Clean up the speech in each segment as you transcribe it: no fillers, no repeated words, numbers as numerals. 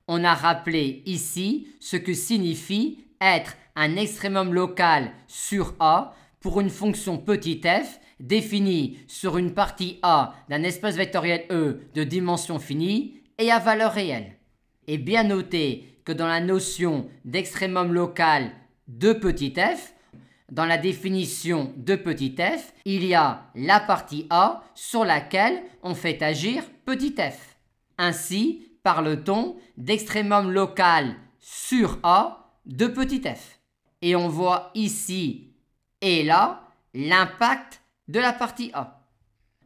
On a rappelé ici ce que signifie être un extrémum local sur A pour une fonction petit f définie sur une partie A d'un espace vectoriel E de dimension finie et à valeur réelle. Et bien noter que dans la notion d'extrémum local de petit f, dans la définition de petit f, il y a la partie A sur laquelle on fait agir petit f. Ainsi, parle-t-on d'extrémum local sur A de petit f. Et on voit ici et là l'impact de la partie A.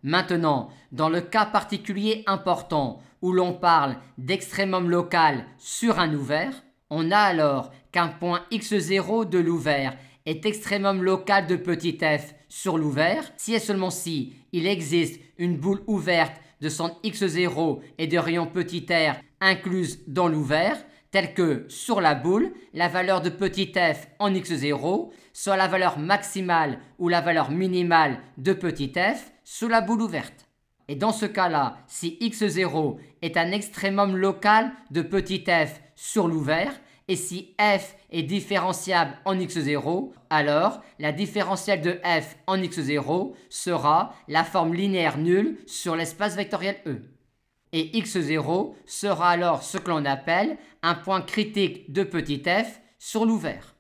Maintenant, dans le cas particulier important où l'on parle d'extrémum local sur un ouvert, on a alors qu'un point x0 de l'ouvert est extrémum local de petit f sur l'ouvert si et seulement si il existe une boule ouverte de centre x0 et de rayon petit r incluse dans l'ouvert, telle que sur la boule, la valeur de petit f en x0 soit la valeur maximale ou la valeur minimale de petit f sous la boule ouverte. Et dans ce cas-là, si x0 est un extrémum local de petit f sur l'ouvert, et si f est différenciable en x0, alors la différentielle de f en x0 sera la forme linéaire nulle sur l'espace vectoriel E. Et x0 sera alors ce que l'on appelle un point critique de petit f sur l'ouvert.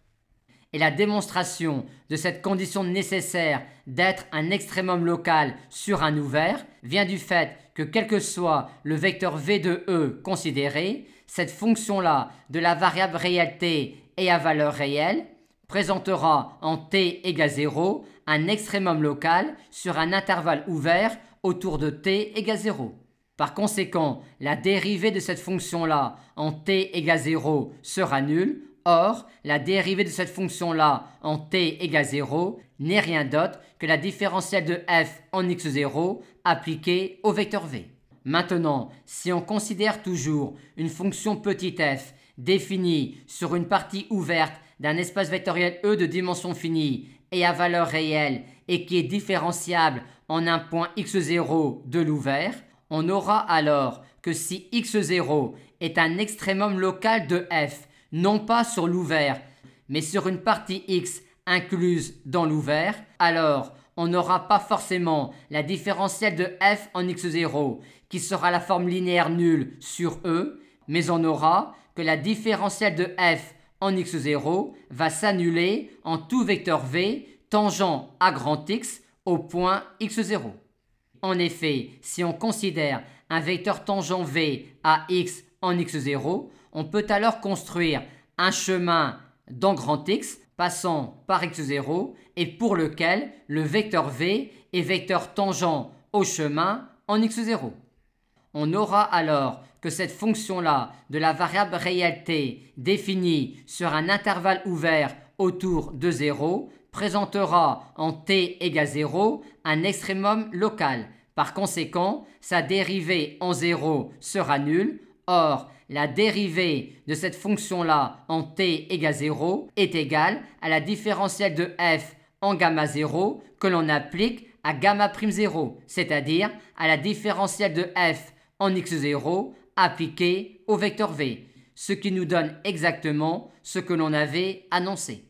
Et la démonstration de cette condition nécessaire d'être un extrémum local sur un ouvert vient du fait que quel que soit le vecteur v de E considéré, cette fonction-là de la variable réelle t et à valeur réelle présentera en t égale 0 un extrémum local sur un intervalle ouvert autour de t égale 0. Par conséquent, la dérivée de cette fonction-là en t égale 0 sera nulle. Or, la dérivée de cette fonction-là en t égale 0 n'est rien d'autre que la différentielle de f en x0 appliquée au vecteur v. Maintenant, si on considère toujours une fonction petit f définie sur une partie ouverte d'un espace vectoriel E de dimension finie et à valeur réelle et qui est différenciable en un point x0 de l'ouvert, on aura alors que si x0 est un extrémum local de f, non pas sur l'ouvert, mais sur une partie x incluse dans l'ouvert, alors on n'aura pas forcément la différentielle de f en x0 qui sera la forme linéaire nulle sur E, mais on aura que la différentielle de f en x0 va s'annuler en tout vecteur v tangent à grand X au point x0. En effet, si on considère un vecteur tangent v à x en x0, on peut alors construire un chemin dans grand X passant par x0 et pour lequel le vecteur v est vecteur tangent au chemin en x0. On aura alors que cette fonction-là de la variable réelle t définie sur un intervalle ouvert autour de 0 présentera en t égale 0 un extrémum local. Par conséquent, sa dérivée en 0 sera nulle. Or, la dérivée de cette fonction-là en t égale 0 est égale à la différentielle de f en gamma 0 que l'on applique à gamma prime 0, c'est-à-dire à la différentielle de f en x0 appliquée au vecteur v, ce qui nous donne exactement ce que l'on avait annoncé.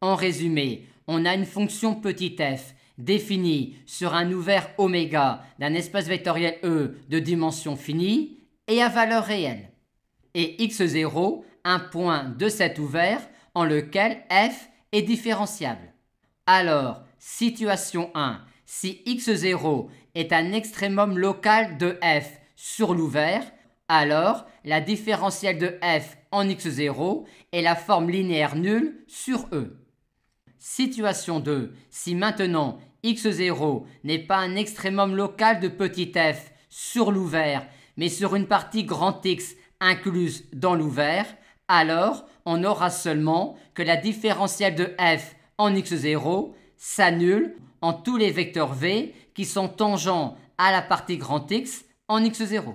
En résumé, on a une fonction petit f définie sur un ouvert oméga d'un espace vectoriel E de dimension finie et à valeur réelle. Et x0, un point de cet ouvert en lequel f est différenciable. Alors, situation 1, si x0 est un extrémum local de f sur l'ouvert, alors la différentielle de f en x0 est la forme linéaire nulle sur E. Situation 2, si maintenant x0 n'est pas un extrémum local de petit f sur l'ouvert, mais sur une partie grand X incluse dans l'ouvert, alors on aura seulement que la différentielle de f en x0 s'annule en tous les vecteurs v qui sont tangents à la partie grand X en x0.